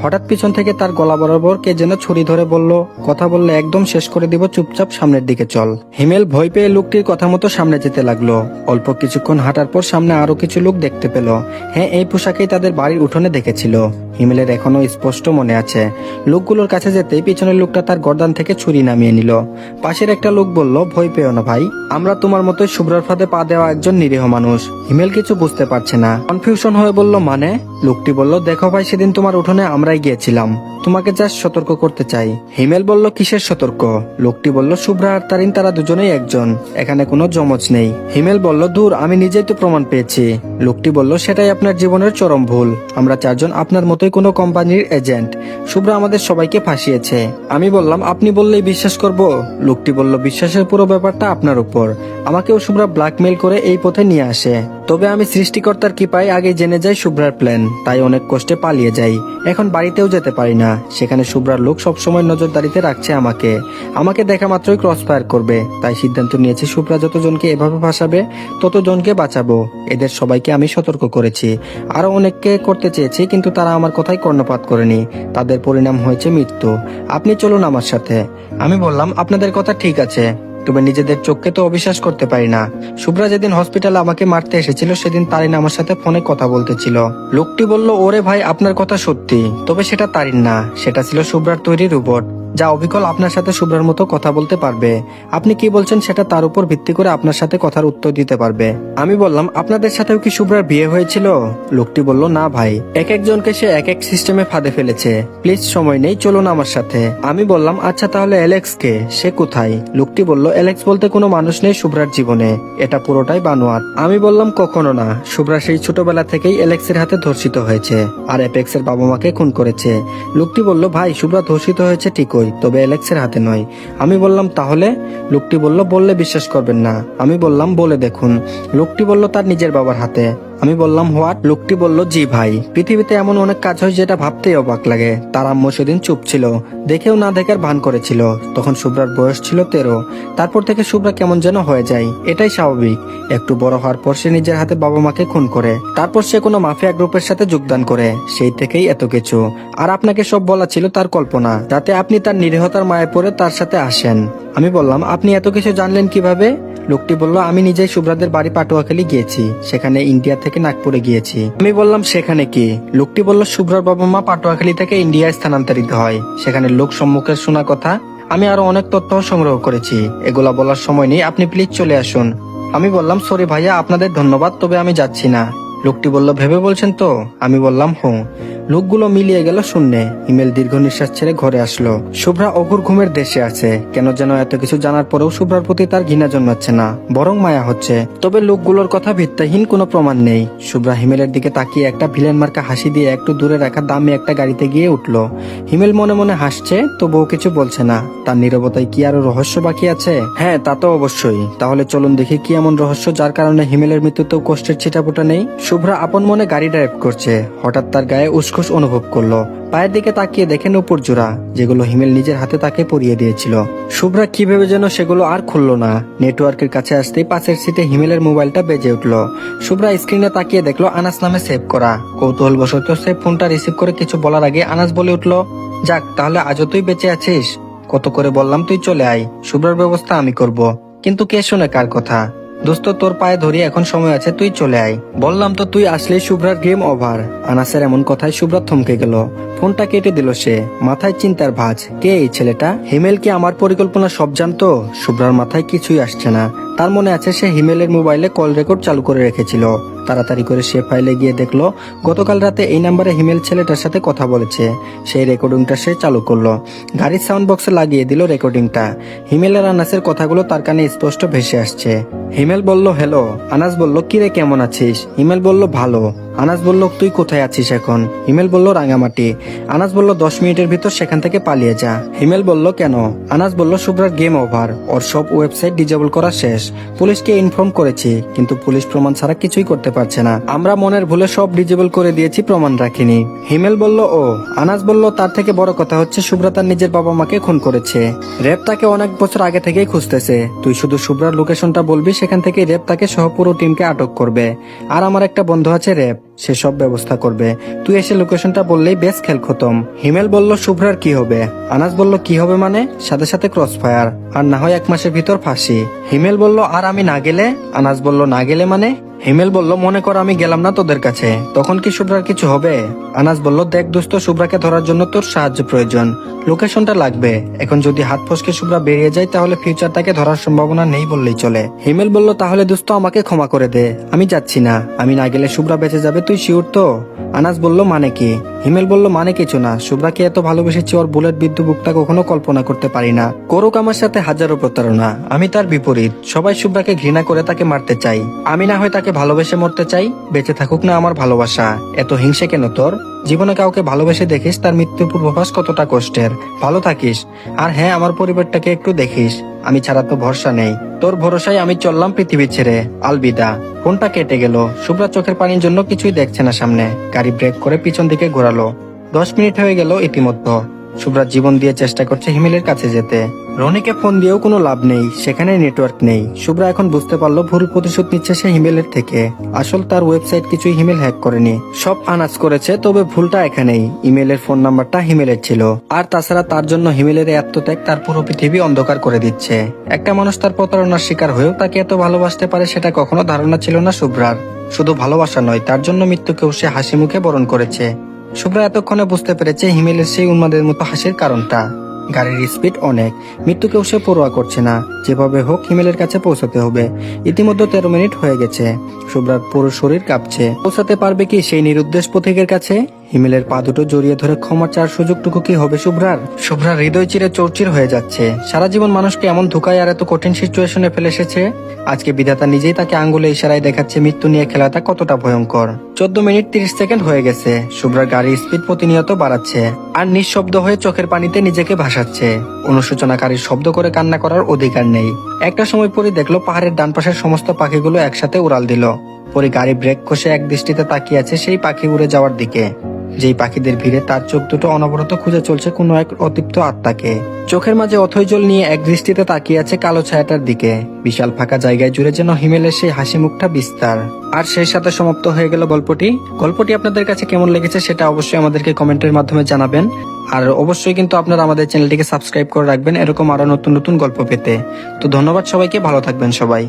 হঠাৎ পিছন থেকে তার গলা বরাবর কে যেন ছুরি ধরে বলল, কথা বললে একদম শেষ করে দিব, চুপচাপ সামনের দিকে চল। হিমেল ভয় পেয়ে লোকটির কথা মতো সামনে যেতে লাগলো। অল্প কিছুক্ষণ হাঁটার পর সামনে আরো কিছু লোক দেখতে পেল। হ্যাঁ, এই পোশাকেই তাদের বাড়ির উঠোনে দেখেছিল। হিমেলের এখনো স্পষ্ট মনে আছে। লোকগুলোর কাছে যেতেই পিছনের লোকটা তার গর্দান থেকে ছুরি নামিয়ে নিল। পাশের একটা লোক বলল, ভয় পেও না ভাই, আমরা তোমার মতোই শুভ্রার ফাঁদে পা দেওয়া একজন নিরীহ মানুষ। হিমেল কিছু বুঝতে পারছে না, কনফিউশন হয়ে বলল, মানে? লোকটি বলল, দেখো ভাই, সেদিন তোমার উঠোনে আমরাই গিয়েছিলাম, তোমাকে জাস্ট সতর্ক করতে চাই। হিমেল বলল, কিসের সতর্ক? লোকটি বলল, শুভ্রা আর তারিন তারা দুজনেই একজন, এখানে কোনো জমজ নেই। হিমেল বলল, দূর, আমি নিজেই তো প্রমাণ পেয়েছি। লোকটি বলল, সেটাই আপনার জীবনের চরম ভুল। আমরা চারজন আপনার মতোই কোনো কোম্পানির এজেন্ট। শুভ্রা আমাদের সবাইকে ফাঁসিয়েছে। আমি বললাম, আপনি বললেই বিশ্বাস করব? লোকটি বলল, বিশ্বাসের পুরো ব্যাপারটা আপনার উপর। আমাকেও শুভ্রা ব্ল্যাকমেইল করে এই পথে নিয়ে আসে। তবে আমি সৃষ্টিকর্তার কৃপায় আগে জেনে যাই শুভ্রার প্ল্যান, তাই অনেক কষ্টে পালিয়ে যাই। এখন বাড়িতেও যেতে পারি না, সেখানে শুভ্রার লোক সবসময় নজরদারিতে রাখছে আমাকে দেখা মাত্রই ক্রস ফায়ার করবে। তাই সিদ্ধান্ত নিয়েছি, শুভ্রা যতজনকে এভাবে ফাঁসাবে ততজনকে বাঁচাবো। এদের সবাইকে আমি সতর্ক করেছি, আরো অনেককে করতে চেয়েছি, কিন্তু তারা আমার কথাই কর্ণপাত করেনি। তাদের পরিণাম হয়েছে মৃত্যু। আপনি চলুন আমার সাথে। আমি বললাম, আপনাদের কথা ঠিক আছে, তবে নিজেদের চোখকে তো অবিশ্বাস করতে পারি না। শুভ্রা যেদিন হসপিটালে আমাকে মারতে এসেছিল সেদিন তারিন আমার সাথে ফোনে কথা বলতেছিল। লোকটি বলল, ওরে ভাই, আপনার কথা সত্যি, তবে সেটা তারিন না, সেটা ছিল শুভ্রার তৈরি রোবট, যা অবিকল আপনার সাথে শুভ্রার মতো কথা বলতে পারবে। আপনি কি বলছেন সেটা তার উপর ভিত্তি করে আপনার সাথে কথার উত্তর দিতে পারবে। আমি বললাম, আপনাদের সাথেও কি শুভ্রার বিয়ে হয়েছিল? লোকটি বলল, না ভাই, এক একজনকে সে এক এক সিস্টেমে ফাঁদে ফেলেছে। প্লিজ সময় নেই, চলুন আমার সাথে। আমি বললাম, আচ্ছা তাহলে অ্যালেক্স কে, সে কোথায়? লোকটি বলল, অ্যালেক্স বলতে কোনো মানুষ নেই শুভ্রার জীবনে, এটা পুরোটাই বানোয়াট। আমি বললাম, কখনো না, শুভ্রা সেই ছোটবেলা থেকেই অ্যালেক্সের হাতে ধর্ষিত হয়েছে, আর অ্যাপেক্সের বাবা মাকে খুন করেছে। লোকটি বলল, ভাই, শুভ্রা ধর্ষিত হয়েছে ঠিকই, তবে অ্যালেক্সের হাতে নয়। আমি বললাম, তাহলে? লোকটি বলল, বললে বিশ্বাস করবেন না। আমি বললাম, বলে দেখুন। লোকটি বলল, তার নিজের বাবার হাতে। আমি বললাম, হোয়াট? লোকটি বলল, জি ভাই, পৃথিবীতে এমন অনেক কাজ হয় যেটা ভাবতেই অবাক লাগে। তার আম্মু সেদিন চুপ ছিল, দেখেও না দেখার ভান করেছিল। তখন শুভ্রার বয়স ছিল 13। তারপর থেকে শুভ্রা কেমন যেন হয়ে যায়, এটাই স্বাভাবিক। একটু বড় হওয়ার পর সে নিজের হাতে বাবা মাকে খুন করে, তারপর সে কোনো মাফিয়া গ্রুপের সাথে যোগদান করে। সেই থেকেই এত কিছু। আর আপনাকে সব বলা ছিল তার কল্পনা, যাতে আপনি তার নিরীহতার মায়ে পড়ে তার সাথে আসেন। আমি বললাম, আপনি এত কিছু জানলেন কিভাবে? লোকটি বলল, আমি নিজেই শুভ্রাদের বাড়ি পাটুয়াখালী গিয়েছি, সেখানে ইন্ডিয়া থেকে নাগপুরে গিয়েছি। আমি বললাম, সেখানে কি? লোকটি বলল, শুভ্রার বাবা মা পাটুয়াখালী থেকে ইন্ডিয়ায় স্থানান্তরিত হয়, সেখানে লোক সম্মুখের শোনা কথা। আমি আরো অনেক তথ্য সংগ্রহ করেছি, এগুলা বলার সময় নেই, আপনি প্লিজ চলে আসুন। আমি বললাম, সরি ভাইয়া, আপনাদের ধন্যবাদ, তবে আমি যাচ্ছি না। লোকটি বলল, ভেবে বলছেন তো? আমি বললাম, হুঁ। লোকগুলো মিলিয়ে গেল শূন্যে। হিমেল দীর্ঘ নিঃশ্বাস ছেড়ে ঘরে আসলো। শুভ্রা অঘোর ঘুমের দেশে আছে। কেন যেন এত কিছু জানার পরেও শুভ্রার প্রতি তার ঘৃণা জন্মাচ্ছে না, বরং মায়া হচ্ছে। তবে লোকগুলোর কথা ভিত্তিহীন কোনো প্রমাণ নেই। শুভ্রা হিমেলের দিকে তাকিয়ে একটা ভিলেন মার্কা হাসি দিয়ে একটু দূরে রাখা দামি একটা গাড়িতে গিয়ে উঠলো। হিমেল মনে মনে হাসছে, তবুও কিছু বলছে না। তার নীরবতায় কি আরো রহস্য বাকি আছে? হ্যাঁ, তা তো অবশ্যই। তাহলে চলুন দেখি কি এমন রহস্য যার কারণে হিমেলের মৃত্যুতেও কষ্টের ছিটাফোঁটা নেই। শুভ্রা আপন মনে গাড়ি ড্রাইভ করছে। হঠাৎ তার গায়ে উসখুস অনুভব করলো। পায়ের দিকে তাকিয়ে দেখেন উপর জোড়া, যেগুলো হিমেল নিজের হাতে তাকে পরিয়ে দিয়েছিল। শুভ্রা কি ভেবে যেন সেগুলো আর খুললো না। নেটওয়ার্কের কাছে আসতেই পাশের সিটে হিমেলের মোবাইলটা বেজে উঠলো। শুভ্রা স্ক্রিনে তাকিয়ে দেখলো আনাস নামে সেভ করা। কৌতূহলবশত সে ফোনটা রিসিভ করে কিছু বলার আগে আনাস বলে উঠলো, যাক, তাহলে আজও তুই বেঁচে আছিস। কত করে বললাম তুই চলে আয়, শুভ্রার ব্যবস্থা আমি করব। কিন্তু কে শুনে কার কথা? দোস্ত, তোর পায়ে ধরি, এখন সময় আছে, তুই চলে আয়। বললাম তো, তুই আসলেই শুভ্রার গেম ওভার। আনাসের এমন কথায় শুভ্রা থমকে গেল। ফোনটা কেটে দিল সে, মাথায় চিন্তার ভাঁজ। কে এই ছেলেটা? হিমেল কি আমার পরিকল্পনা সব জানতো? শুভ্রার মাথায় কিছুই আসছে না। তার মনে আছে সে হিমেলের মোবাইলে কল রেকর্ড চালু করে রেখেছিল। তাড়াতাড়ি করে সে ফাইলে গিয়ে দেখলো গতকাল রাতে এই নাম্বারে হিমেল ছেলেটার সাথে কথা বলেছে। সেই রেকর্ডিংটা সে চালু করলো, গাড়ির সাউন্ড বক্সে লাগিয়ে দিল রেকর্ডিংটা। হিমেল আর আনাসের কথাগুলো তার কানে স্পষ্ট ভেসে আসছে। হিমেল বলল, হ্যালো। আনাস বলল, কিরে, কেমন আছিস? হিমেল বলল, ভালো। আনাস বলল, তুই কোথায় আছিস এখন? হিমেল বলল, রাঙামাটি। আনাস বলল, 10 মিনিটের ভিতর সেখান থেকে পালিয়ে যা। হিমেল বলল, কেন? আনাস বলল, শুভ্রার গেম ওভার, ওর সব ওয়েবসাইট ডিজেবল করা শেষ। পুলিশকে ইনফর্ম করেছি, কিন্তু পুলিশ প্রমাণ ছাড়া কিছুই করতে পারছে না। আমরা মনের ভুলে সব ডিজেবল করে দিয়েছি, প্রমাণ রাখিনি। হিমেল বলল, ও। আনাস বলল, তার থেকে বড় কথা হচ্ছে শুভ্রা তার নিজের বাবা মাকে খুন করেছে। র্যাব তাকে অনেক বছর আগে থেকেই খুঁজতেছে। তুই শুধু শুভ্রার লোকেশনটা বলবি, সেখান থেকে র্যাব তাকে সহ পুরো টিমকে আটক করবে। আর আমার একটা বন্ধু আছে র্যাব, সে সব ব্যবস্থা করবে। তুই এসে লোকেশনটা বললেই বেশ খেল খতম। হিমেল বলল শুভ্রার কি হবে? আনাস বলল কি হবে মানে? সাথে সাথে ক্রস ফায়ার, আর না হয় 1 মাসের ভিতর ফাঁসি। হিমেল বলল আর আমি না গেলে? আনাস বলল না গেলে মানে? হিমেল বলল মনে কর আমি গেলাম না তোদের কাছে, তখন কি শুভ্রার কিছু হবে? আনাস বলল দেখ দোস্ত, শুভ্রাকে ধরার জন্য তোর সাহায্য প্রয়োজন, লোকেশনটা লাগবে। এখন যদি হাত ফসকে শুভ্রা বেরিয়ে যায় তাহলে ফিউচার তাকে ধরার সম্ভাবনা নেই বললেই চলে। হিমেল বলল তাহলে দোস্ত আমাকে ক্ষমা করে দে, আমি যাচ্ছি না। আমি না গেলে শুভ্রা বেঁচে যাবে, তুই শিওর তো? আনাস বলল মানে কি? হিমেল বলল মানে কিছু না, শুভ্রাকে এত ভালোবেসেছি ওর বুলেট বিদ্ধ বুকটা কখনো কল্পনা করতে পারি না। করুক আমার সাথে হাজারো প্রতারণা, আমি তার বিপরীত। সবাই শুভ্রাকে ঘৃণা করে তাকে মারতে চাই, আমি না হয় তাকে ভালোবেসে মরতে চাই। বেঁচে থাকুক না আমার ভালোবাসা। এত হিংসে কেন তোর? জীবনে কাউকে ভালোবেসে দেখিস তার মৃত্যুর পূর্বাভাস কতটা কষ্টের। ভালো থাকিস। আর হ্যাঁ, আমার পরিবারটাকে একটু দেখিস, আমি ছাড়া তো ভরসা নেই। তোর ভরসায় আমি চললাম পৃথিবী ছেড়ে, আলবিদা। ফোনটা কেটে গেল। শুভ্রা চোখের পানির জন্য কিছুই দেখছে না সামনে। গাড়ি ব্রেক করে পিছন দিকে ঘোরালো। 10 মিনিট হয়ে গেল ইতিমধ্যে। শুভ্রা জীবন দিয়ে চেষ্টা করছে হিমেলের কাছে যেতে। রনিকে ফোন দিয়েও কোনো লাভ নেই, সেখানে নেটওয়ার্ক নেই। শুভ্রা এখন বুঝতে পারলো ভুল প্রতিশোধ নিচ্ছে সে হিমেলের থেকে। আসল তার ওয়েবসাইট কিছুই হিমেল হ্যাক করেনি, সব আনাজ করেছে। তবে ভুলটা এখানেই, ইমেলের ফোন নাম্বারটা হিমেলের ছিল। আর তাছাড়া তার জন্য হিমেলের আত্মত্যাগ তার পুরো পৃথিবী অন্ধকার করে দিচ্ছে। একটা মানুষ তার প্রতারণার শিকার হয়েও তাকে এত ভালোবাসতে পারে সেটা কখনো ধারণা ছিল না শুভ্রার। শুধু ভালোবাসা নয়, তার জন্য মৃত্যুকেও সে হাসি মুখে বরণ করেছে। শুভ্রা এতক্ষণে বুঝতে পেরেছে হিমেলের সেই উন্মাদের মতো হাসির কারণটা। গাড়ির স্পিড অনেক, মৃত্যুকেও সে পরোয়া করছে না। যেভাবে হোক হিমেলের কাছে পৌঁছাতে হবে। ইতিমধ্যে 13 মিনিট হয়ে গেছে। শুভ্রার পুরো শরীর কাঁপছে। পৌঁছাতে পারবে কি সেই নিরুদ্দেশ পথিকের কাছে? হিমেলের পা দুটো জড়িয়ে ধরে ক্ষমা চাওয়ার সুযোগটুকু কি হবে শুভ্রার? শুভ্রার হৃদয় চিরে চৌচির হয়ে যাচ্ছে। সারা জীবন মানুষকে এমন ধোকায় আর এত কঠিন সিচুয়েশনে ফেলে এসেছে। আজকে বিধাতা নিজেই তাকে আঙ্গুলে ইশারায় দেখাচ্ছে মৃত্যু নিয়ে খেলাটা কতটা ভয়ঙ্কর। 14 মিনিট 30 সেকেন্ড হয়ে গেছে। শুভ্রার গাড়ি স্পিড প্রতিনিয়ত বাড়াচ্ছে আর নিঃশব্দ হয়ে চোখের পানিতে নিজেকে ভাসাচ্ছে। অনুশোচনাকারীর শব্দ করে কান্না করার অধিকার নেই। একটা সময় পরে দেখলো পাহাড়ের ডান পাশের সমস্ত পাখিগুলো একসাথে উড়াল দিল। পরে গাড়ি ব্রেক কষে এক দৃষ্টিতে তাকিয়ে আছে সেই পাখি উড়ে যাওয়ার দিকে। যেই পাখিদের ভিড়ে তার চোখ দুটো অনবরত খুঁজে চলছে কোনো এক অতৃপ্ত আত্মাকে। চোখের মাঝে অথৈ জল নিয়ে এক দৃষ্টিতে তাকিয়ে আছে কালো ছায়াটার দিকে। বিশাল ফাঁকা জায়গায় জুড়ে যেন হিমেলের সেই হাসি মুখটা বিস্তার। আর সেই সাথে সমাপ্ত হয়ে গেল গল্পটি আপনাদের কাছে কেমন লেগেছে সেটা অবশ্যই আমাদেরকে কমেন্টের মাধ্যমে জানাবেন। আর অবশ্যই কিন্তু আপনারা আমাদের চ্যানেলটিকে সাবস্ক্রাইব করে রাখবেন এরকম আরো নতুন নতুন গল্প পেতে। তো ধন্যবাদ সবাইকে, ভালো থাকবেন সবাই।